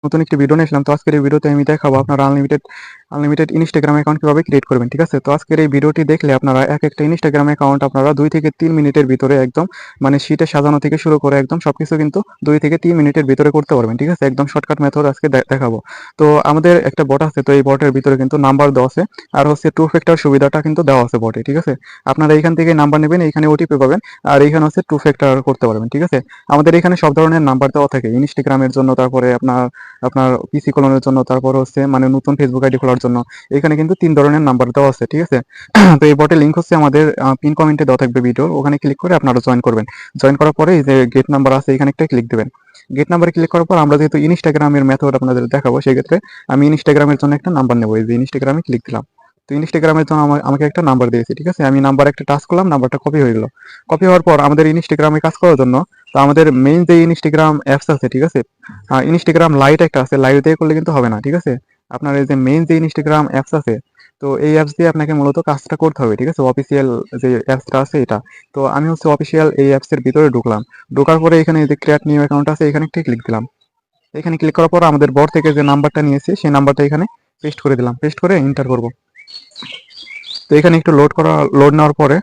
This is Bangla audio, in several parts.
নতুন একটি ভিডিও নিয়ে আসলাম। তো আজকের এই ভিডিওতে আমি দেখাবো আপনারা আনলিমিটেড আনলিমিটেড ইনস্টাগ্রাম অ্যাকাউন্ট কিভাবে ক্রিয়েট করবেন, ঠিক আছে? তো আজকের এই ভিডিওটি দেখলে আপনারা একটা ইনস্টাগ্রাম অ্যাকাউন্ট আপনারা 2 থেকে 3 মিনিটের ভিতরে একদম মানে শীটে সাজানো থেকে শুরু করে একদম সবকিছু কিন্তু 2 থেকে 3 মিনিটের ভিতরে করতে পারবেন, ঠিক আছে? একদম শর্টকাট মেথড আজকে দেখাবো। তো আমাদের একটা বট আছে, তো এই বটের ভিতরে কিন্তু নাম্বার দেওয়া আছে আর হচ্ছে টু ফ্যাক্টর সুবিধাটা কিন্তু দেওয়া আছে বটে, ঠিক আছে? আপনারা এইখান থেকে নাম্বার নেবেন, এইখানে ওটিপি পাবেন আর এইখানে হচ্ছে টু ফ্যাক্টর করতে পারবেন, ঠিক আছে? আমাদের এখানে সব ধরনের নাম্বার দেওয়া থাকে ইনস্টাগ্রামের জন্য, তারপরে আপনার আপনার পিসি খোলানোর জন্য, তারপর হচ্ছে মানে নতুন ফেসবুক আইডি খোলার জন্য। এখানে কিন্তু 3 ধরনের নাম্বার দেওয়া আছে, ঠিক আছে? তো এই বটের লিঙ্ক হচ্ছে আমাদের পিন কমেন্টে দেওয়া থাকবে ভিডিও, ওখানে ক্লিক করে আপনারা জয়েন করবেন। জয়েন করার পরে এই যে গেট নাম্বার আছে এখানে একটা ক্লিক দিবেন। গেট নাম্বারে ক্লিক করার পর আমরা যেহেতু ইনস্টাগ্রামের মেথড আপনাদের দেখাবো, সেক্ষেত্রে আমি ইনস্টাগ্রামের জন্য একটা নাম্বার নেবো। এই যে ইনস্টাগ্রামে ক্লিক দিলাম। তো ইনস্টাগ্রামের জন্য আমাকে একটা নাম্বার দিয়েছে, ঠিক আছে? আমি নাম্বার একটা টাচ করলাম, নাম্বারটা কপি হয়ে গেল। কপি হওয়ার পর আমাদের ইনস্টাগ্রামে কাজ করার জন্য, তো আমাদের মেইন যে ইনস্টাগ্রাম অ্যাপস আছে, ঠিক আছে? ইনস্টাগ্রাম লাইট একটা আছে, লাইট দিয়ে করলে কিন্তু হবে না, ঠিক আছে? আপনার এই যে মেইন যে ইনস্টাগ্রাম অ্যাপস আছে, তো এই অ্যাপস দিয়ে আপনাকে মূলত কাজটা করতে হবে, ঠিক আছে? অফিসিয়াল যে অ্যাপসটা আছে এটা। তো আমি হচ্ছে অফিসিয়াল এই অ্যাপস এর ভিতরে ঢুকলাম। ঢোকার পরে এখানে যে ক্রিয়েট নিউ অ্যাকাউন্ট আছে এখানে একটা ক্লিক দিলাম। এখানে ক্লিক করার পর আমাদের বট থেকে যে নাম্বারটা নিয়েছি সেই নাম্বারটা এখানে পেস্ট করে দিলাম। পেস্ট করে এন্টার করব। তো এখানে একটু লোড নেওয়ার পরে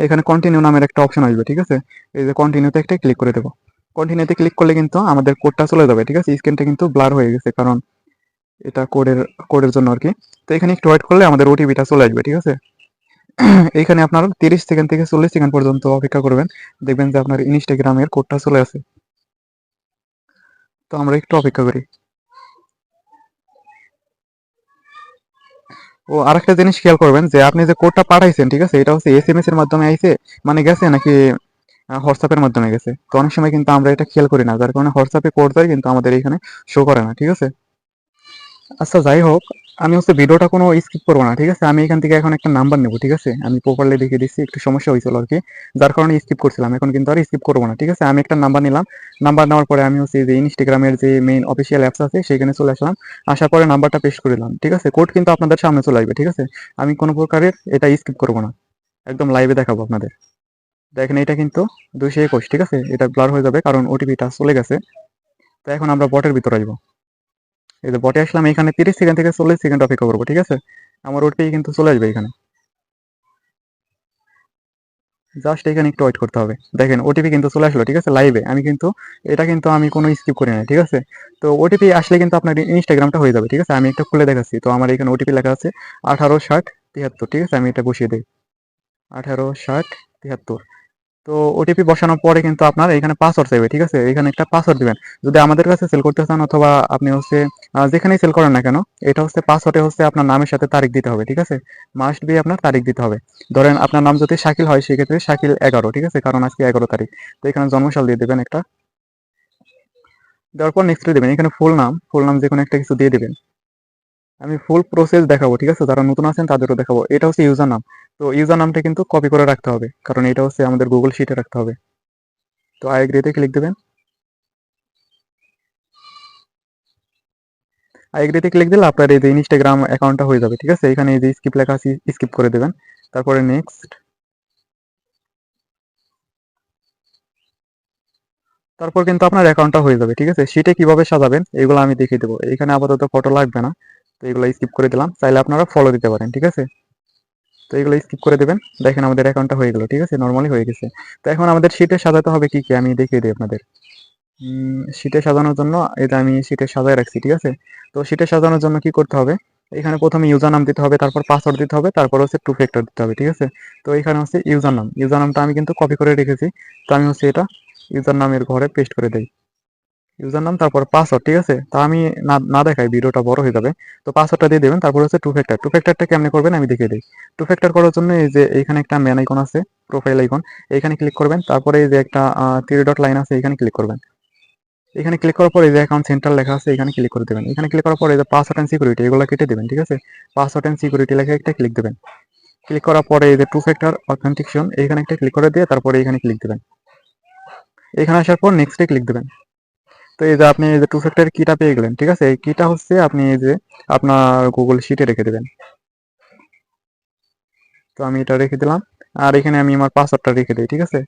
এখানে কন্টিনিউ নামের একটা অপশন আসবে, ঠিক আছে? এই যে কন্টিনিউতে একটা ক্লিক করে দেবো। কন্টিনিউতে ক্লিক করলে কিন্তু আমাদের কোডটা চলে যাবে, ঠিক আছে? স্ক্রিনটা কিন্তু ব্লার হয়ে গেছে, কারণ এটা কোডের জন্য আর কি। তো এখানে একটু ওয়েট করলে আমাদের ওটিপিটা চলে আসবে, ঠিক আছে? এইখানে আপনার 30 সেকেন্ড থেকে 40 সেকেন্ড পর্যন্ত অপেক্ষা করবেন, দেখবেন যে আপনার ইনস্টাগ্রামের কোডটা চলে আসে। তো আমরা একটু অপেক্ষা করি। ও আরেকটা জিনিস খেয়াল করবেন যে আপনি যে কোডটা পাঠাইছেন, ঠিক আছে, এটা হচ্ছে এসএমএস এর মাধ্যমে আইছে, মানে গেছে নাকি হোয়াটসঅ্যাপের মাধ্যমে গেছে। তো অনেক সময় কিন্তু আমরা এটা খেয়াল করি না, যার কারণে হোয়াটসঅ্যাপে কোড যায় কিন্তু আমাদের এখানে শো করে না, ঠিক আছে? আচ্ছা, যাই হোক, আমি হচ্ছে ভিডিওটা কোনো স্কিপ করবো না, ঠিক আছে? আমি এখান থেকে এখন একটা নাম্বার নেবো, ঠিক আছে? আমি প্রপারলি দেখিয়ে দিচ্ছি, একটু সমস্যা হয়েছিল আর কি, যার কারণে স্কিপ করছিলাম। এখন কিন্তু আর স্কিপ করবো না, ঠিক আছে? আমি একটা নাম্বার নিলাম। নাম্বার নেওয়ার পরে আমি হচ্ছে যে ইনস্টাগ্রামের যে মেইন অফিসিয়াল অ্যাপস আছে সেখানে চলে আসলাম। আসার পরে নাম্বারটা পেস্ট করে দিলাম, ঠিক আছে? কোড কিন্তু আপনাদের সামনে চলে আসবে, ঠিক আছে? আমি কোনো প্রকারের এটা স্কিপ করবো না, একদম লাইভে দেখাবো আপনাদের। দেখেন এটা কিন্তু 221, ঠিক আছে? এটা ব্লার হয়ে যাবে কারণ ওটিপিটা চলে গেছে। তো এখন আমরা বটের ভিতরে আসবো। এই যে বটে আসলাম, এখানে 30 সেকেন্ড থেকে 40 সেকেন্ড অপেক্ষা করবো, ঠিক আছে? আমার ওটিপি কিন্তু চলে আসবে এখানে। জাস্ট এখানে একটু ওয়েট করতে হবে। দেখেন ওটিপি কিন্তু চলে আসলো, ঠিক আছে? লাইভে আমি কিন্তু এটা কিন্তু আমি কোনো স্কিপ করি না, ঠিক আছে? তো ওটিপি আসলে কিন্তু আপনার ইনস্টাগ্রামটা হয়ে যাবে, ঠিক আছে? আমি একটা খুলে দেখাচ্ছি। তো আমার এখানে ওটিপি লেখা আছে 186073, ঠিক আছে? আমি এটা বসিয়ে দিই, 186073। তো ওটিপি বসানোর পরে কিন্তু আপনার এখানে পাসওয়ার্ড চাইবে, ঠিক আছে? এখানে একটা পাসওয়ার্ড দিবেন। যদি আমাদের কাছে সেল করতে চান অথবা আপনি হচ্ছে যেখানেই সেল করেন না কেন, এটা হচ্ছে পাসওয়ার্ডে হচ্ছে আপনার নামের সাথে তারিখ দিতে হবে, ঠিক আছে? মাস্ট বি আপনার তারিখ দিতে হবে। ধরেন আপনার নাম যদি শাকিল হয় সেক্ষেত্রে শাকিল 11, ঠিক আছে? কারণ আজকে 11 তারিখ। তো এখানে জন্মসাল দিয়ে দেবেন একটা। দেওয়ার পর নেক্সট দিবেন। এখানে ফুল নাম যে কোনো একটা কিছু দিয়ে দিবেন। আমি ফুল প্রসেস দেখাবো, ঠিক আছে? যারা নতুন আছেন তাদেরও দেখাবো। এটা হচ্ছে ইউজার নাম। তো ইউজার নামটা কিন্তু কপি করে রাখতে হবে, কারণ এটা হচ্ছে আমাদের গুগল শিটে রাখতে হবে। তো আই এগ্রিতে ক্লিক দিবেন। আই এগ্রিতে ক্লিক দিলে আপনার এই যে ইনস্টাগ্রাম অ্যাকাউন্টটা হয়ে যাবে, ঠিক আছে? এখানে এই যে স্কিপ লেখা আছে স্কিপ করে দেবেন। তারপরে নেক্সট। তারপর কিন্তু আপনার অ্যাকাউন্টটা হয়ে যাবে, ঠিক আছে? শিটে কিভাবে সাজাবেন এগুলো আমি দেখিয়ে দেবো। এখানে আপাতত ফটো লাগবে না, তো এগুলো স্কিপ করে দিলাম। চাইলে আপনারা ফলো দিতে পারেন, ঠিক আছে? তো এগুলো স্কিপ করে দেবেন। দেখেন আমাদের অ্যাকাউন্টটা হয়ে গেল, ঠিক আছে? নর্মালি হয়ে গেছে। তো এখন আমাদের শিটে সাজাতে হবে কি কি আমি দেখিয়ে দিই আপনাদের। শীটে সাজানোর জন্য এটা আমি শীটে সাজায় রাখছি, ঠিক আছে? তো শীটে সাজানোর জন্য কি করতে হবে? এখানে প্রথমে ইউজার নাম দিতে হবে, তারপর পাসওয়ার্ড দিতে হবে, তারপর হচ্ছে টু ফ্যাক্টর দিতে হবে, ঠিক আছে? তো এখানে হচ্ছে ইউজার নামটা আমি কিন্তু কপি করে রেখেছি। তো আমি হচ্ছে এটা ইউজার নামের ঘরে পেস্ট করে দেই। ইউজার নাম তারপর পাসওয়ার্ড, ঠিক আছে? তা আমি না না দেখাই, ভিডিওটা বড় হয়ে যাবে। তো পাসওয়ার্ডটা দিয়ে দেবেন। তারপর হচ্ছে টু ফ্যাক্টরটা কেমনে করবেন আমি দেখিয়ে দিই। টু ফ্যাক্টর করার জন্য এই যে এইখানে একটা ম্যান আইকন আছে, প্রোফাইল আইকন, এইখানে ক্লিক করবেন। তারপরে এই যে একটা থ্রি ডট লাইন আছে, এখানে ক্লিক করবেন। এখানে ক্লিক করার পর এই যে অ্যাকাউন্ট সেন্টার লেখা আছে এখানে ক্লিক করে দেবেন। এখানে ক্লিক করার পর এই যে পাসওয়ার্ড এন্ড সিকিউরিটি এগুলো কেটে দেবেন, ঠিক আছে? পাসওয়ার্ড এন্ড সিকিউরিটি লেখা একটা ক্লিক দেবেন। ক্লিক করার পরে এই যে টু ফ্যাক্টর অথেন্টিকেশন এখানে একটা ক্লিক করে দিয়ে তারপরে এখানে ক্লিক দেবেন। এখানে আসার পর নেক্সটে ক্লিক দেবেন। তো এই যে আপনি এই যে টু ফ্যাক্টর কিটা পেয়ে গেলেন, ঠিক আছে? এই কিটা হচ্ছে আপনি এই যে আপনার গুগল শিটে রেখে দেবেন। তো আমি এটা রেখে দিলাম। আর এখানে আমি আমার পাসওয়ার্ডটা রেখে দিই, ঠিক আছে?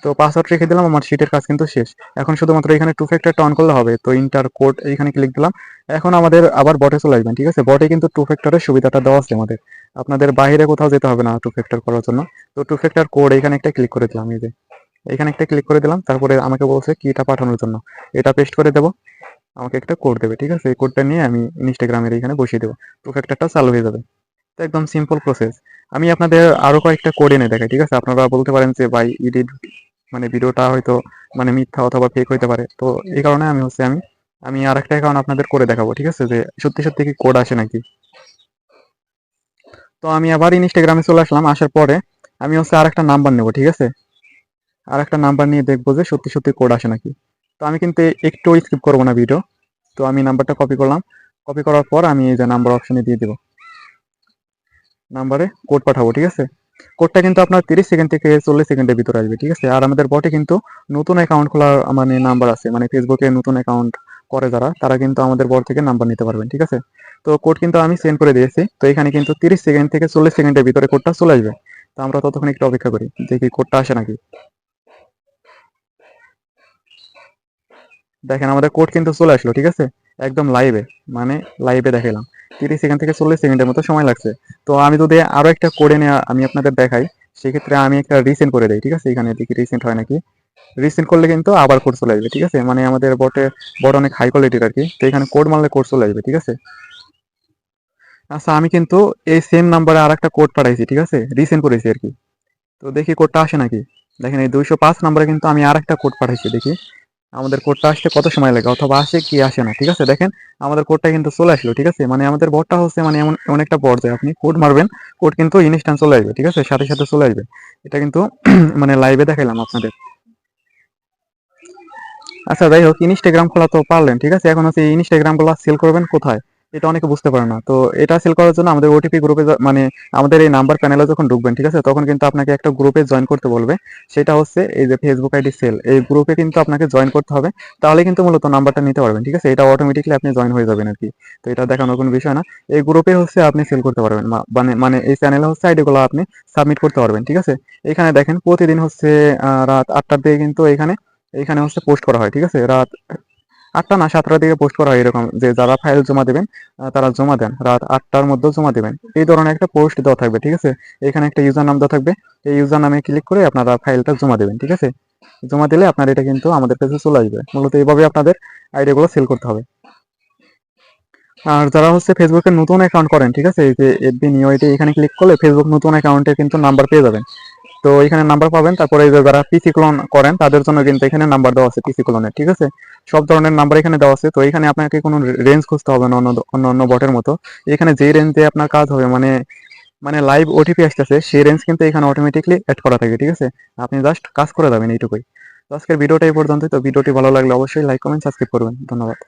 তো পাসওয়ার্ড রেখে দিলাম, আমার শিটের কাজ কিন্তু শেষ। এখন শুধুমাত্র এখানে টু ফ্যাক্টরটা অন করলে হবে। তো ইন্টার কোড এইখানে ক্লিক দিলাম। এখন আমাদের আবার বটে চলে আসবেন, ঠিক আছে? বটে কিন্তু টু ফ্যাক্টরের সুবিধাটা দেওয়া আছে আমাদের, আপনাদের বাইরে কোথাও যেতে হবে না টু ফ্যাক্টর করার জন্য। তো টু ফ্যাক্টর কোড এখানে একটা ক্লিক করে দিলাম, এই যে এখানে একটা ক্লিক করে দিলাম। তারপরে আমাকে বলছে কিটা পাঠানোর জন্য, এটা পেস্ট করে দেবো, আমাকে একটা কোড দেবে, ঠিক আছে? এই কোডটা নিয়ে আমি ইনস্টাগ্রামের এখানে বসিয়ে দেবো, টু ফ্যাক্টরটা চালু হয়ে যাবে। তো একদম সিম্পল প্রসেস। আমি আপনাদের আরো কয়েকটা কোড এনে দেখাই, ঠিক আছে? আপনারা বলতে পারেন যে ভাই এডিট মানে ভিডিওটা হয়তো মানে মিথ্যা অথবা ফেক হইতে পারে। তো এই কারণে আমি আমি আর একটা অ্যাকাউন্ট আপনাদের করে দেখাবো, ঠিক আছে? যে সত্যি সত্যি কি কোড আসে নাকি। তো আমি আবার ইনস্টাগ্রামে চলে আসলাম। আসার পরে আমি আর একটা নাম্বার নেবো, ঠিক আছে? আর একটা নাম্বার নিয়ে দেখবো যে সত্যি সত্যি কোড আসে নাকি। তো আমি কিন্তু একটু স্কিপ করবো না ভিডিও। তো আমি নাম্বারটা কপি করলাম, কপি করার পর আমি এই যে নাম্বার অপশনে দিয়ে দিব, নাম্বারে কোড পাঠাবো, ঠিক আছে? কোডটা কিন্তু আপনার 30 সেকেন্ড থেকে 40 সেকেন্ডের ভিতরে আসবে, ঠিক আছে? আর আমাদের বটে কিন্তু নতুন অ্যাকাউন্ট খোলার মানে নাম্বার আছে, মানে ফেসবুকে নতুন অ্যাকাউন্ট করে যারা, তারা কিন্তু আমাদের বট থেকে নাম্বার নিতে পারবেন, ঠিক আছে? তো কোড কিন্তু আমি সেন্ড করে দিয়েছি। তো এখানে কিন্তু 30 সেকেন্ড থেকে 40 সেকেন্ডের ভিতরে কোডটা চলে আসবে। তো আমরা ততক্ষণ একটু অপেক্ষা করি, দেখি কোডটা আসে নাকি। দেখেন আমাদের কোড কিন্তু চলে আসলো, ঠিক আছে? একদম লাইভে, মানে লাইভে দেখালাম। 30 সেকেন্ড থেকে 40 সেকেন্ডের মতো সময় লাগছে। তো আমি যদি আরো একটা কোডে নিয়ে আমি আপনাদের দেখাই, সেক্ষেত্রে আমি একটা রিসেন্ড করে দিই, ঠিক আছে? এখানে দেখি রিসেন্ড হয় নাকি। রিসেন্ড করলে কিন্তু আবার কোড চলে আসবে, ঠিক আছে? মানে আমাদের বট অনেক হাই কোয়ালিটির আর কি। তো এখানে কোড মারলে কোড চলে আসবে, ঠিক আছে? আচ্ছা, আমি কিন্তু এই সেম নাম্বারে আর একটা কোড পাঠাইছি, ঠিক আছে? রিসেন্ড করেছি আর কি। তো দেখি কোডটা আসে নাকি। দেখেন এই 205 নাম্বারে কিন্তু আমি আর একটা কোড পাঠাইছি, দেখি আমাদের কোডটা আসতে কত সময় লাগে, অথবা আসে কি আসে না, ঠিক আছে? দেখেন আমাদের কোডটা কিন্তু চলে আসলো, ঠিক আছে? মানে আমাদের বটটা হচ্ছে মানে এমন এমন একটা বট যে আপনি কোড মারবেন, কোড কিন্তু ইনস্ট্যান্ট চলে আসবে, ঠিক আছে? সাথে সাথে চলে আসবে। এটা কিন্তু মানে লাইভে দেখাইলাম আপনাদের। আচ্ছা যাই হোক, ইনস্টাগ্রাম খোলা তো পারলেন, ঠিক আছে? এখন হচ্ছে ইনস্টাগ্রাম গুলা সেল করবেন কোথায়, এটা অনেকে বুঝতে পারে না। তো এটা সেল করার জন্য আমাদের ওটিপি গ্রুপে মানে আমাদের এই নাম্বার প্যানেলে যখন ঢুকবেন, ঠিক আছে, তখন কিন্তু আপনাকে একটা গ্রুপে জয়েন করতে বলবে। সেটা হচ্ছে এই যে ফেসবুক আইডি সেল, এই গ্রুপে কিন্তু আপনাকে জয়েন করতে হবে। তাহলে কিন্তু মূলত নাম্বারটা নিতে পারবেন, ঠিক আছে? এটা অটোমেটিকলি আপনি জয়েন হয়ে যাবেন আর কি। তো এটা দেখানোর কোনো বিষয় না। এই গ্রুপে হচ্ছে আপনি সেল করতে পারবেন, মানে মানে এই চ্যানেলে হচ্ছে আইডি গুলো আপনি সাবমিট করতে পারবেন, ঠিক আছে? এখানে দেখেন প্রতিদিন হচ্ছে রাত 8টার দিকে কিন্তু এখানে এখানে হচ্ছে পোস্ট করা হয়, ঠিক আছে? রাত 8টা না 7টার দিকে পোস্ট করা হয় এরকম, যে যারা ফাইল জমা দেবেন তারা জমা দেন রাত 8টার মধ্যে জমা দেবেন, এই ধরনের একটা পোস্ট দেওয়া থাকবে, ঠিক আছে? এখানে একটা ইউজার নাম দেওয়া থাকবে। এই ইউজার নামে ক্লিক করে আপনারা ফাইলটা জমা দেবেন, ঠিক আছে? জমা দিলে আপনার এটা কিন্তু আমাদের কাছে চলে আসবে। মূলত এইভাবে আপনাদের আইডিয়াগুলো সেল করতে হবে। আর যারা হচ্ছে ফেসবুকে নতুন অ্যাকাউন্ট করেন, ঠিক আছে, এই যে এফবি নিউ আইডি এখানে ক্লিক করলে ফেসবুক নতুন অ্যাকাউন্টে কিন্তু নাম্বার পেয়ে যাবেন। তো এখানে নাম্বার পাবেন। তারপরে এই যে যারা পিসি ক্লোন করেন তাদের জন্য কিন্তু এখানে নাম্বার দেওয়া আছে পিসি ক্লোনের, ঠিক আছে? সব ধরনের নাম্বার এখানে দেওয়া আছে। তো এখানে আপনাকে কোনো রেঞ্জ খুঁজতে হবে না অন্য অন্য বটের মতো। এখানে যেই রেঞ্জে আপনার কাজ হবে, মানে মানে লাইভ ওটিপি আসতেছে, সেই রেঞ্জ কিন্তু এখানে অটোমেটিকলি অ্যাড করা থাকে, ঠিক আছে? আপনি জাস্ট কাজ করে যাবেন এইটুকুই। তো আজকের ভিডিওটা এই পর্যন্তই। তো ভিডিওটি ভালো লাগলে অবশ্যই লাইক কমেন্ট সাবস্ক্রাইব করবেন। ধন্যবাদ।